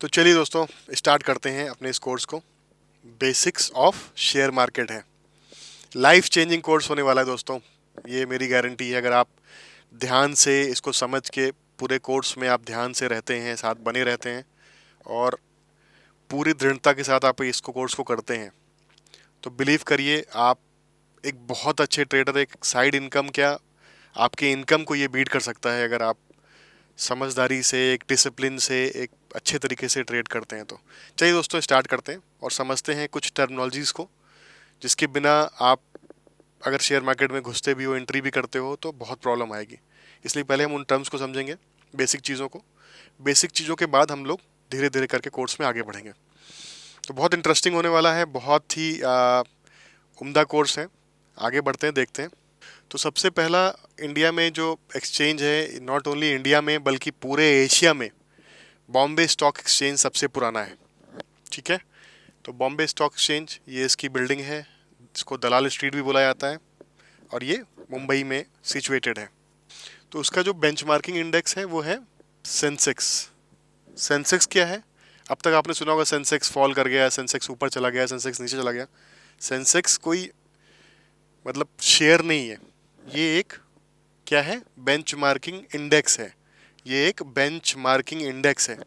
तो चलिए दोस्तों, स्टार्ट करते हैं अपने इस कोर्स को। बेसिक्स ऑफ शेयर मार्केट है, लाइफ चेंजिंग कोर्स होने वाला है दोस्तों। ये मेरी गारंटी है। अगर आप ध्यान से इसको समझ के पूरे कोर्स में आप ध्यान से रहते हैं, साथ बने रहते हैं और पूरी दृढ़ता के साथ आप इसको कोर्स को करते हैं, तो बिलीव करिए आप एक बहुत अच्छे ट्रेडर, एक साइड इनकम क्या, आपके इनकम को ये बीट कर सकता है अगर आप समझदारी से, एक डिसिप्लिन से, एक अच्छे तरीके से ट्रेड करते हैं। तो चलिए दोस्तों, स्टार्ट करते हैं और समझते हैं कुछ टर्मिनोलॉजीज़ को, जिसके बिना आप अगर शेयर मार्केट में घुसते भी हो, एंट्री भी करते हो, तो बहुत प्रॉब्लम आएगी। इसलिए पहले हम उन टर्म्स को समझेंगे, बेसिक चीज़ों को। बेसिक चीज़ों के बाद हम लोग धीरे धीरे करके कोर्स में आगे बढ़ेंगे। तो बहुत इंटरेस्टिंग होने वाला है, बहुत ही उम्दा कोर्स है। आगे बढ़ते हैं, देखते हैं। तो सबसे पहला, इंडिया में जो एक्सचेंज है, नॉट ओनली इंडिया में बल्कि पूरे एशिया में बॉम्बे स्टॉक एक्सचेंज सबसे पुराना है। ठीक है। तो बॉम्बे स्टॉक एक्सचेंज, ये इसकी बिल्डिंग है, इसको दलाल स्ट्रीट भी बोला जाता है, और ये मुंबई में सिचुएटेड है। तो उसका जो बेंचमार्किंग इंडेक्स है वो है सेंसेक्स। सेंसेक्स क्या है? अब तक आपने सुना होगा सेंसेक्स फॉल कर गया, सेंसेक्स ऊपर चला गया, सेंसेक्स नीचे चला गया। सेंसेक्स कोई मतलब शेयर नहीं है, ये एक क्या है? बेंचमार्किंग इंडेक्स है। ये एक बेंचमार्किंग इंडेक्स है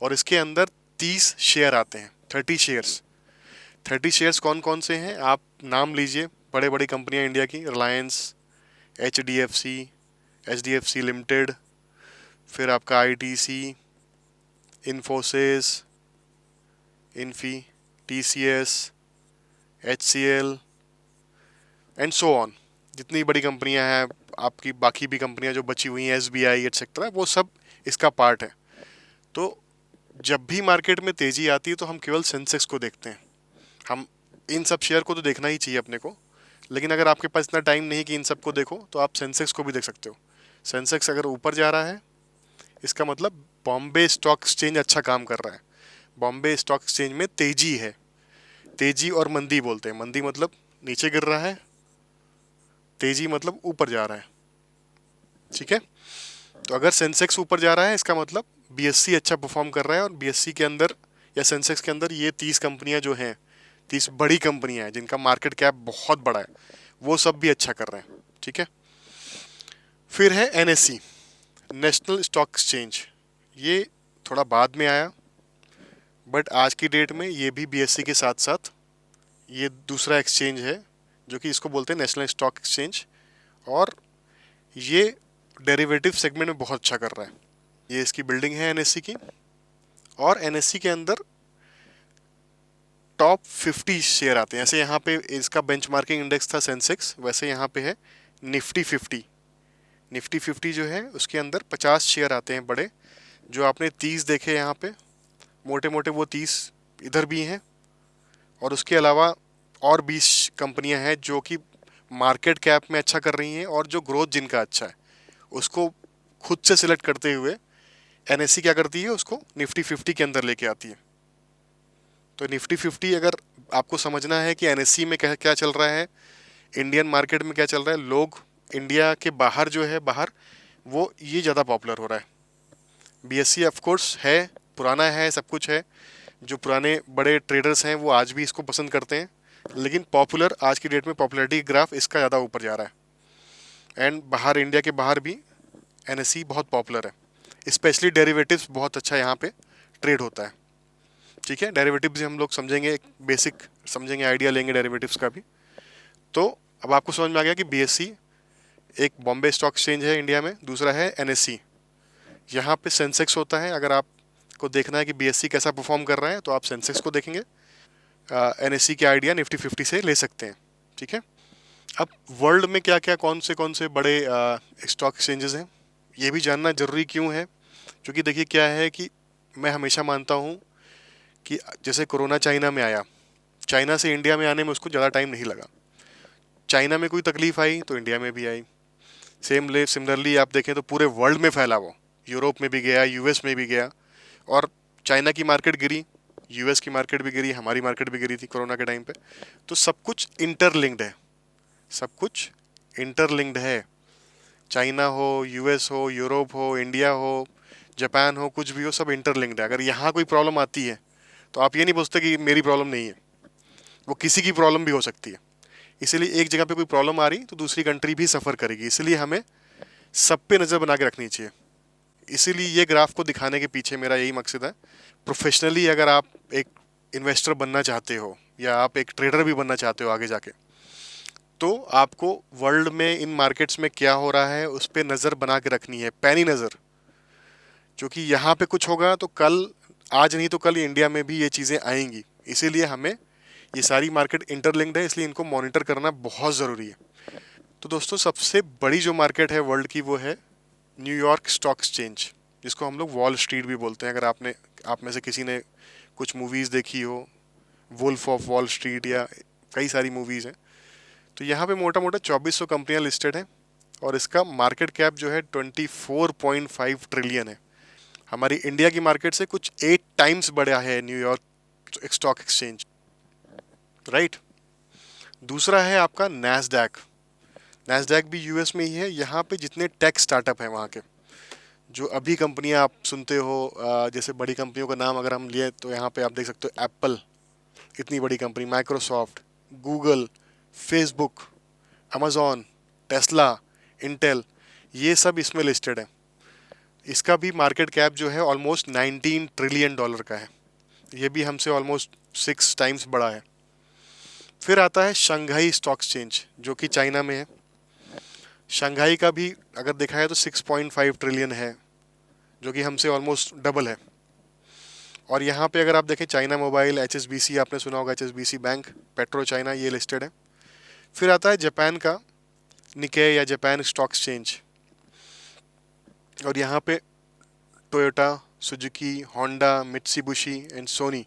और इसके अंदर 30 शेयर आते हैं, 30 शेयर्स। 30 शेयर्स कौन कौन से हैं आप नाम लीजिए। बड़े बड़ी कंपनियां इंडिया की, Reliance, H D F C limited, फिर आपका ITC, Infosys, Infy, TCS, HCL and so on. जितनी बड़ी कंपनियां हैं आपकी, बाकी भी कंपनियां जो बची हुई हैं, SBI एटसेट्रा, वो सब इसका पार्ट है। तो जब भी मार्केट में तेजी आती है तो हम केवल सेंसेक्स को देखते हैं। हम इन सब शेयर को तो देखना ही चाहिए अपने को, लेकिन अगर आपके पास इतना टाइम नहीं कि इन सब को देखो, तो आप सेंसेक्स को भी देख सकते हो। सेंसेक्स अगर ऊपर जा रहा है, इसका मतलब बॉम्बे स्टॉक एक्सचेंज अच्छा काम कर रहा है, बॉम्बे स्टॉक एक्सचेंज में तेजी है। तेजी और मंदी बोलते हैं। मंदी मतलब नीचे गिर रहा है, तेजी मतलब ऊपर जा रहा है। ठीक है। तो अगर सेंसेक्स ऊपर जा रहा है, इसका मतलब BSE अच्छा परफॉर्म कर रहा है, और BSE के अंदर या सेंसेक्स के अंदर ये 30 कंपनियां जो हैं, 30 बड़ी कंपनियां हैं जिनका मार्केट कैप बहुत बड़ा है, वो सब भी अच्छा कर रहे हैं। ठीक है। फिर है NSE, नेशनल स्टॉक एक्सचेंज। ये थोड़ा बाद में आया, बट आज की डेट में ये भी BSE के साथ साथ ये दूसरा एक्सचेंज है, जो कि इसको बोलते हैं नेशनल स्टॉक एक्सचेंज, और ये डेरिवेटिव सेगमेंट में बहुत अच्छा कर रहा है। ये इसकी बिल्डिंग है NSE की, और NSE के अंदर टॉप 50 शेयर आते हैं। ऐसे यहाँ पे इसका बेंचमार्किंग इंडेक्स था सेंसेक्स, वैसे यहाँ पे है निफ्टी 50। निफ्टी 50 जो है उसके अंदर 50 शेयर आते हैं बड़े। जो आपने 30 देखे यहाँ पे मोटे मोटे, वो 30 इधर भी हैं, और उसके अलावा और 20 कंपनियां हैं जो कि मार्केट कैप में अच्छा कर रही हैं, और जो ग्रोथ जिनका अच्छा है उसको खुद से सिलेक्ट करते हुए NSE क्या करती है, उसको निफ्टी 50 के अंदर लेके आती है। तो निफ्टी 50, अगर आपको समझना है कि NSE में क्या क्या चल रहा है, इंडियन मार्केट में क्या चल रहा है, लोग इंडिया के बाहर जो है, बाहर वो ये ज़्यादा पॉपुलर हो रहा है। BSE ऑफ कोर्स है, पुराना है, सब कुछ है। जो पुराने बड़े ट्रेडर्स हैं वो आज भी इसको पसंद करते हैं, लेकिन पॉपुलर आज की डेट में पॉपुलैरिटी ग्राफ इसका ज़्यादा ऊपर जा रहा है। एंड बाहर, इंडिया के बाहर भी NSE बहुत पॉपुलर है। स्पेशली डेरिवेटिव्स बहुत अच्छा यहाँ पे ट्रेड होता है। ठीक है। डेरिवेटिव्स भी हम लोग समझेंगे, एक बेसिक समझेंगे, आइडिया लेंगे डेरिवेटिव्स का भी। तो अब आपको समझ में आ गया कि BSE एक बॉम्बे स्टॉक एक्सचेंज है इंडिया में, दूसरा है NSE। यहाँ पे सेंसेक्स होता है। अगर आपको देखना है कि BSE कैसा परफॉर्म कर रहा है, तो आप सेंसेक्स को देखेंगे। NSE के आइडिया निफ्टी 50 से ले सकते हैं। ठीक है। अब वर्ल्ड में क्या क्या, कौन से बड़े स्टॉक एक्सचेंजेस हैं, ये भी जानना जरूरी क्यों है? क्योंकि देखिए क्या है कि मैं हमेशा मानता हूँ कि जैसे कोरोना चाइना में आया, चाइना से इंडिया में आने में उसको ज़्यादा टाइम नहीं लगा। चाइना में कोई तकलीफ आई तो इंडिया में भी आई। सिमिलरली आप देखें तो पूरे वर्ल्ड में फैला वो, यूरोप में भी गया, US में भी गया, और चाइना की मार्केट गिरी, US की मार्केट भी गिरी, हमारी मार्केट भी गिरी थी कोरोना के टाइम पे। तो सब कुछ इंटरलिंक्ड है, सब कुछ इंटरलिंक्ड है। चाइना हो, US हो, यूरोप हो, इंडिया हो, जापान हो, कुछ भी हो, सब इंटरलिंक्ड है। अगर यहाँ कोई प्रॉब्लम आती है तो आप ये नहीं पूछते कि मेरी प्रॉब्लम नहीं है, वो किसी की प्रॉब्लम भी हो सकती है। इसीलिए एक जगह पे कोई प्रॉब्लम आ रही तो दूसरी कंट्री भी सफ़र करेगी, इसलिए हमें सब पे नज़र बना के रखनी चाहिए। इसीलिए ये ग्राफ को दिखाने के पीछे मेरा यही मकसद है। प्रोफेशनली अगर आप एक इन्वेस्टर बनना चाहते हो या आप एक ट्रेडर भी बनना चाहते हो आगे जाके, तो आपको वर्ल्ड में इन मार्केट्स में क्या हो रहा है उस पर नज़र बना के रखनी है, पैनी नज़र। क्योंकि यहाँ पे कुछ होगा तो कल, आज नहीं तो कल इंडिया में भी ये चीज़ें आएंगी। इसीलिए हमें, ये सारी मार्केट इंटरलिंक्ड है, इसलिए इनको मॉनिटर करना बहुत ज़रूरी है। तो दोस्तों, सबसे बड़ी जो मार्केट है वर्ल्ड की वो है न्यूयॉर्क स्टॉक एक्सचेंज, जिसको हम लोग वॉल स्ट्रीट भी बोलते हैं। अगर आप में से किसी ने कुछ मूवीज़ देखी हो, वुल्फ ऑफ वॉल स्ट्रीट या कई सारी मूवीज़ हैं, तो यहाँ पे मोटा मोटा 2400 कंपनियाँ लिस्टेड हैं और इसका मार्केट कैप जो है 24.5 ट्रिलियन है। हमारी इंडिया की मार्केट से कुछ 8 टाइम्स बड़ा है न्यूयॉर्क स्टॉक एक्सचेंज, राइट। दूसरा है आपका नैस्डैक। नैस्डैक भी यूएस में ही है। यहाँ पे जितने टेक स्टार्टअप हैं वहाँ के, जो अभी कंपनियाँ आप सुनते हो, जैसे बड़ी कंपनियों का नाम अगर हम लिए तो यहाँ पे आप देख सकते हो एप्पल, इतनी बड़ी company, Microsoft, Google, Facebook, Amazon, Tesla, Intel, ये सब इसमें लिस्टेड है। इसका भी मार्केट कैप जो है ऑलमोस्ट 19 ट्रिलियन डॉलर का है। ये भी हमसे ऑलमोस्ट 6 टाइम्स बड़ा है। फिर आता है शंघाई स्टॉक एक्सचेंज, जो कि चाइना में है। शंघाई का भी अगर देखा है तो 6.5 ट्रिलियन है, जो कि हमसे ऑलमोस्ट डबल है। और यहाँ पे अगर आप देखें, चाइना मोबाइल, एचएसबीसी, आपने सुना होगा एचएसबीसी बैंक, पेट्रो चाइना, ये लिस्टेड है। फिर आता है जापान का निके या जापान स्टॉक एक्सचेंज, और यहाँ पे Toyota, Suzuki, Honda, Mitsubishi and Soni,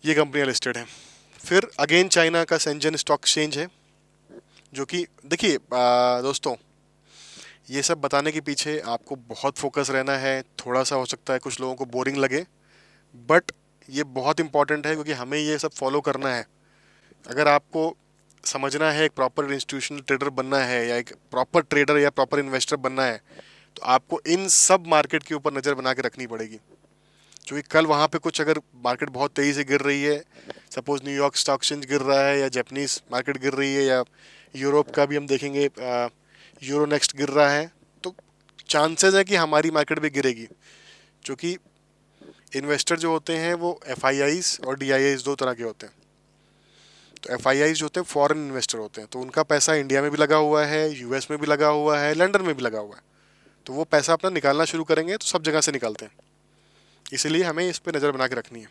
ये कंपनियाँ लिस्टेड हैं। फिर अगेन चाइना का शेंजन स्टॉक एक्सचेंज है, जो कि देखिए दोस्तों, ये सब बताने के पीछे आपको बहुत फोकस रहना है। थोड़ा सा हो सकता है कुछ लोगों को बोरिंग लगे, बट ये बहुत इंपॉर्टेंट है, क्योंकि हमें ये सब फॉलो करना है। अगर आपको समझना है, एक प्रॉपर इंस्टीट्यूशनल ट्रेडर बनना है या एक प्रॉपर ट्रेडर या प्रॉपर इन्वेस्टर बनना है, तो आपको इन सब मार्केट के यूपर नज़र बना के रखनी पड़ेगी। क्योंकि कल वहाँ पे कुछ अगर मार्केट बहुत तेज़ी से गिर रही है, सपोज न्यूयॉर्क स्टॉक एक्सचेंज गिर रहा है या जापानीज मार्केट गिर रही है या यूरोप का भी हम देखेंगे यूरो नेक्स्ट गिर रहा है, तो चांसेस है कि हमारी मार्केट भी गिरेगी। क्योंकि इन्वेस्टर जो होते हैं वो एफआईआईज और डीआईआईज दो तरह के होते हैं। तो एफआईआईज जो होते हैं फॉरेन इन्वेस्टर होते हैं, तो उनका पैसा इंडिया में भी लगा हुआ है, यूएस में भी लगा हुआ है, लंदन में भी लगा हुआ है। तो वो पैसा अपना निकालना शुरू करेंगे तो सब जगह से निकालते हैं, इसीलिए हमें इस पर नज़र बना के रखनी है।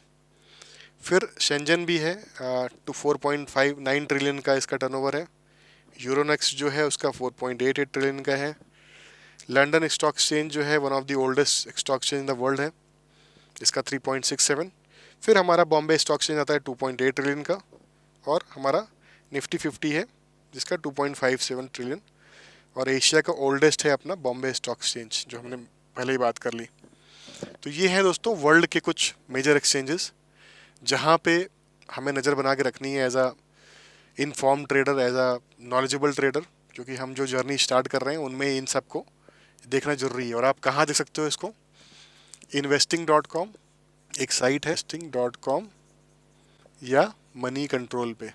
फिर शेंजन भी है, 4.59 ट्रिलियन का इसका टर्नओवर है। यूरोनेक्स्ट जो है उसका 4.88 ट्रिलियन का है। लंदन स्टॉक एक्सचेंज जो है one of the oldest stock exchange in the world है, इसका 3.67। फिर हमारा बॉम्बे स्टॉक एक्सचेंज आता है 2.8 ट्रिलियन का, और हमारा निफ्टी 50 है जिसका 2.57 ट्रिलियन। और एशिया का ओल्डेस्ट है अपना बॉम्बे स्टॉक एक्सचेंज, जो हमने पहले ही बात कर ली। तो ये है दोस्तों वर्ल्ड के कुछ मेजर एक्सचेंजेस जहाँ पे हमें नज़र बना के रखनी है as a inform trader, as a knowledgeable trader, क्योंकि हम जो जर्नी स्टार्ट कर रहे हैं उनमें इन सबको देखना जरूरी है। और आप कहाँ देख सकते हो इसको, investing.com एक साइट है, investing.com या मनी कंट्रोल पे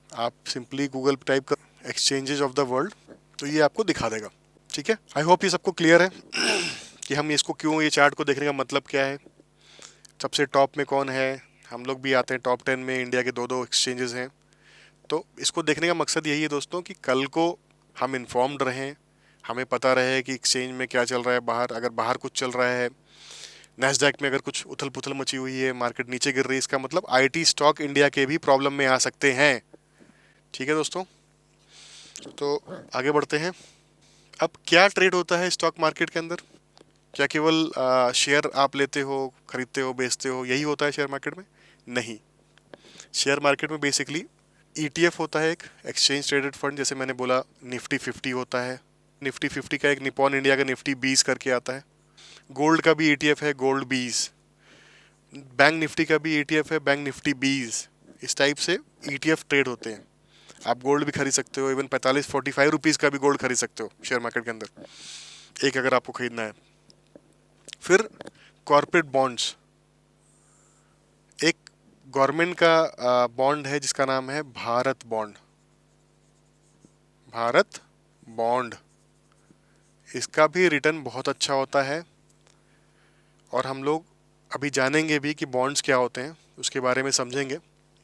आप सिंपली गूगल पे टाइप कर एक्सचेंजेस ऑफ द वर्ल्ड, तो ये आपको दिखा देगा। ठीक है, आई होप ये सबको क्लियर है कि हम इसको क्यों, ये चार्ट को देखने का मतलब क्या है, सबसे टॉप में कौन है। हम लोग भी आते हैं टॉप 10 में, इंडिया के दो एक्सचेंजेस हैं। तो इसको देखने का मकसद यही है दोस्तों कि कल को हम इन्फॉर्म्ड रहें, हमें पता रहे कि एक्सचेंज में क्या चल रहा है बाहर। अगर बाहर कुछ चल रहा है, नैस्डैक में अगर कुछ उथल पुथल मची हुई है, मार्केट नीचे गिर रही है, इसका मतलब आईटी स्टॉक इंडिया के भी प्रॉब्लम में आ सकते हैं। ठीक है दोस्तों, तो आगे बढ़ते हैं। अब क्या ट्रेड होता है स्टॉक मार्केट के अंदर? क्या केवल शेयर आप लेते हो, खरीदते हो, बेचते हो, यही होता है शेयर मार्केट में? नहीं। शेयर मार्केट में बेसिकली ईटीएफ होता है, एक एक्सचेंज ट्रेडेड फंड, जैसे मैंने बोला निफ्टी 50 होता है। निफ्टी 50 का एक निपॉन इंडिया का निफ्टी 20 करके आता है। गोल्ड का भी ईटीएफ है, गोल्ड 20। बैंक निफ्टी का भी ईटीएफ है, बैंक निफ्टी 20। इस टाइप से ईटीएफ ट्रेड होते हैं। आप गोल्ड भी खरीद सकते हो, इवन 45-45 रुपीज़ का भी गोल्ड खरीद सकते हो शेयर मार्केट के अंदर। एक अगर आपको खरीदना है। फिर कॉर्पोरेट बॉन्ड्स, एक गवर्नमेंट का बॉन्ड है जिसका नाम है भारत बॉन्ड। भारत बॉन्ड, इसका भी रिटर्न बहुत अच्छा होता है और हम लोग अभी जानेंगे भी कि बॉन्ड्स क्या होते हैं, उसके बारे में समझेंगे।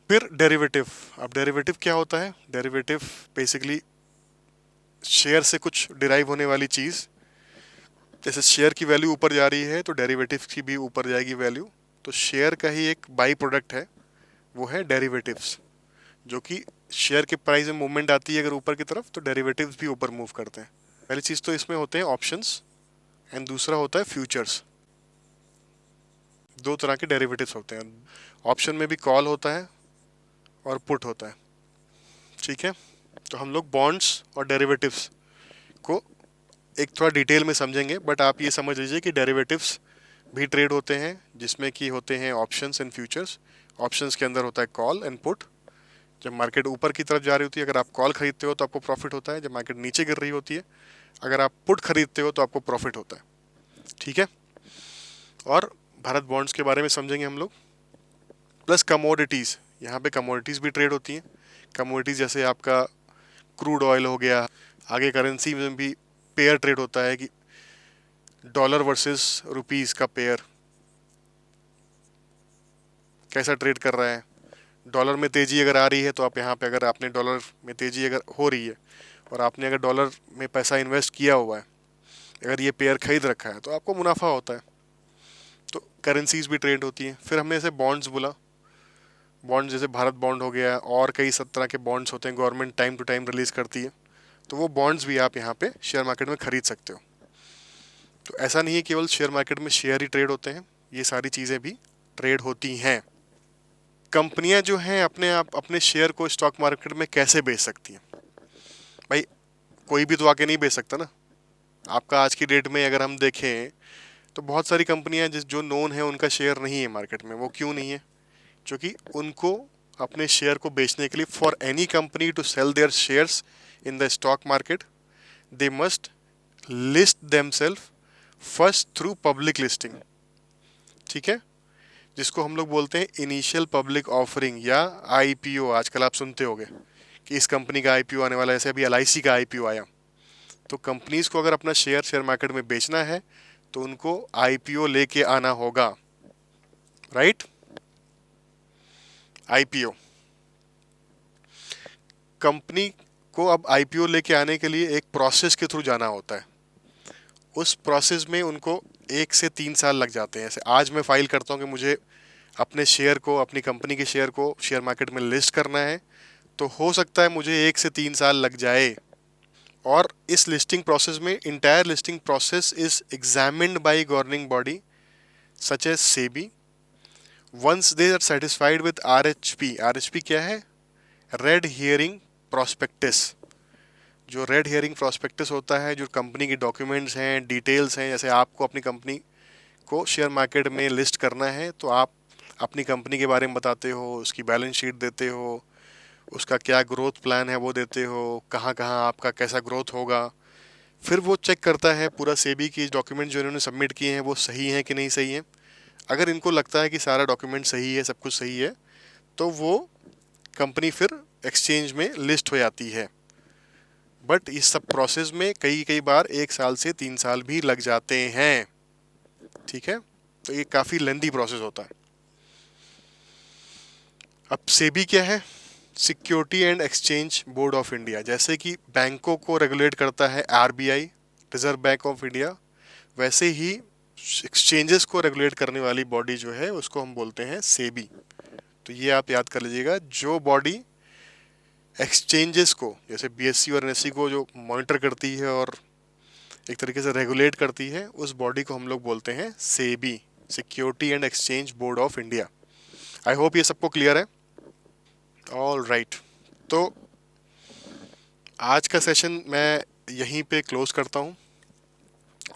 फिर डेरिवेटिव। अब डेरिवेटिव क्या होता है? डेरिवेटिव बेसिकली शेयर से कुछ डिराइव होने वाली चीज़। जैसे शेयर की वैल्यू ऊपर जा रही है तो डेरिवेटिव की भी ऊपर जाएगी वैल्यू, तो शेयर का ही एक बाई प्रोडक्ट है, वो है डेरिवेटिव्स, जो कि शेयर के प्राइस में मूवमेंट आती है अगर ऊपर की तरफ तो डेरिवेटिव्स भी ऊपर मूव करते हैं। पहली चीज़ तो इसमें होते हैं ऑप्शंस एंड दूसरा होता है फ्यूचर्स। दो तरह के डेरिवेटिव्स होते हैं, ऑप्शन में भी कॉल होता है और पुट होता है। ठीक है, तो हम लोग बॉन्ड्स और डेरिवेटिव्स को एक थोड़ा डिटेल में समझेंगे, बट आप ये समझ लीजिए कि डेरिवेटिव्स भी ट्रेड होते हैं जिसमें कि होते हैं ऑप्शंस एंड फ्यूचर्स। ऑप्शंस के अंदर होता है कॉल एंड पुट। जब मार्केट ऊपर की तरफ जा रही होती है अगर आप कॉल खरीदते हो तो आपको प्रॉफिट होता है, जब मार्केट नीचे गिर रही होती है अगर आप पुट खरीदते हो तो आपको प्रॉफिट होता है। ठीक है, और भारत बॉन्ड्स के बारे में समझेंगे हम लोग। प्लस कमोडिटीज़, यहाँ पे कमोडिटीज़ भी ट्रेड होती हैं। कमोडिटीज़ जैसे आपका क्रूड ऑयल हो गया, आगे करेंसी में भी पेयर ट्रेड होता है कि डॉलर वर्सेस रुपीस का पेयर कैसा ट्रेड कर रहा है। डॉलर में तेज़ी अगर आ रही है तो आप यहाँ पे, अगर आपने डॉलर में तेज़ी अगर हो रही है और आपने अगर डॉलर में पैसा इन्वेस्ट किया हुआ है, अगर ये पेयर खरीद रखा है तो आपको मुनाफा होता है। तो करेंसीज भी ट्रेड होती हैं। फिर हमने ऐसे बॉन्ड्स बोला, बॉन्ड जैसे भारत बॉन्ड हो गया और कई सब तरह के बॉन्ड्स होते हैं, government time to time release करती है, तो वो बॉन्ड्स भी आप यहाँ पे शेयर मार्केट में खरीद सकते हो। तो ऐसा नहीं है केवल शेयर मार्केट में शेयर ही ट्रेड होते हैं, ये सारी चीज़ें भी ट्रेड होती हैं। कंपनियां जो हैं अपने शेयर को स्टॉक मार्केट में कैसे बेच सकती हैं? भाई कोई भी तो आके नहीं बेच सकता ना। आपका आज की डेट में अगर हम देखें तो बहुत सारी कंपनियां जिस जो नोन है उनका शेयर नहीं है मार्केट में। वो क्यों नहीं है? क्योंकि उनको अपने शेयर को बेचने के लिए, for any company to sell their shares in the stock market, they must list themselves first through public listing. ठीक है, जिसको हम लोग बोलते हैं इनिशियल पब्लिक ऑफरिंग या आईपीओ। आजकल आप सुनते होंगे कि इस कंपनी का आईपीओ आने वाला है, ऐसे अभी एलआईसी का आईपीओ आया। तो कंपनीज को अगर अपना शेयर मार्केट में बेचना है तो उनको आईपीओ लेके आना होगा, राइट? आईपीओ कंपनी को अब आईपीओ लेके आने के लिए एक प्रोसेस के थ्रू जाना होता है। उस प्रोसेस में उनको 1 से 3 साल लग जाते हैं। ऐसे आज मैं फाइल करता हूँ कि मुझे अपने शेयर को, अपनी कंपनी के शेयर को शेयर मार्केट में लिस्ट करना है, तो हो सकता है मुझे 1 से 3 साल लग जाए। और इस लिस्टिंग प्रोसेस में entire listing process is examined by governing body such as SEBI. Once they are satisfied with RHP. RHP क्या है? Red herring prospectus. जो रेड हियरिंग प्रोस्पेक्टस होता है, जो कंपनी के डॉक्यूमेंट्स हैं, डिटेल्स हैं, जैसे आपको अपनी कंपनी को शेयर मार्केट में लिस्ट करना है तो आप अपनी कंपनी के बारे में बताते हो, उसकी बैलेंस शीट देते हो, उसका क्या ग्रोथ प्लान है वो देते हो, कहाँ कहाँ आपका कैसा ग्रोथ होगा। फिर वो चेक करता है पूरा सेबी की डॉक्यूमेंट जो इन्होंने सबमिट किए हैं वो सही हैं कि नहीं सही है। अगर इनको लगता है कि सारा डॉक्यूमेंट सही है, सब कुछ सही है, तो वो कंपनी फिर एक्सचेंज में लिस्ट हो जाती है। बट इस सब प्रोसेस में कई कई बार 1 साल से 3 साल भी लग जाते हैं। ठीक है, तो ये काफ़ी लेंदी प्रोसेस होता है। अब सेबी क्या है? Security and exchange board of India. जैसे कि बैंकों को रेगुलेट करता है RBI, reserve bank of India, वैसे ही एक्सचेंजेस को रेगुलेट करने वाली बॉडी जो है उसको हम बोलते हैं सेबी। तो ये आप याद कर लीजिएगा, जो बॉडी एक्सचेंजेस को, जैसे बीएससी और एनएससी को जो मॉनिटर करती है और एक तरीके से रेगुलेट करती है, उस बॉडी को हम लोग बोलते हैं SEBI, security and exchange board of India. I hope ये सबको क्लियर है। ऑल राइट, तो आज का सेशन मैं यहीं पे क्लोज करता हूँ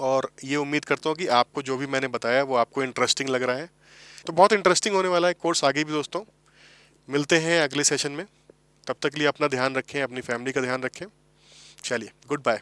और ये उम्मीद करता हूँ कि आपको जो भी मैंने बताया वो आपको इंटरेस्टिंग लग रहा है। तो बहुत इंटरेस्टिंग होने वाला है कोर्स आगे भी दोस्तों। मिलते हैं अगले सेशन में, तब तक के लिए अपना ध्यान रखें, अपनी फैमिली का ध्यान रखें। चलिए, गुड बाय।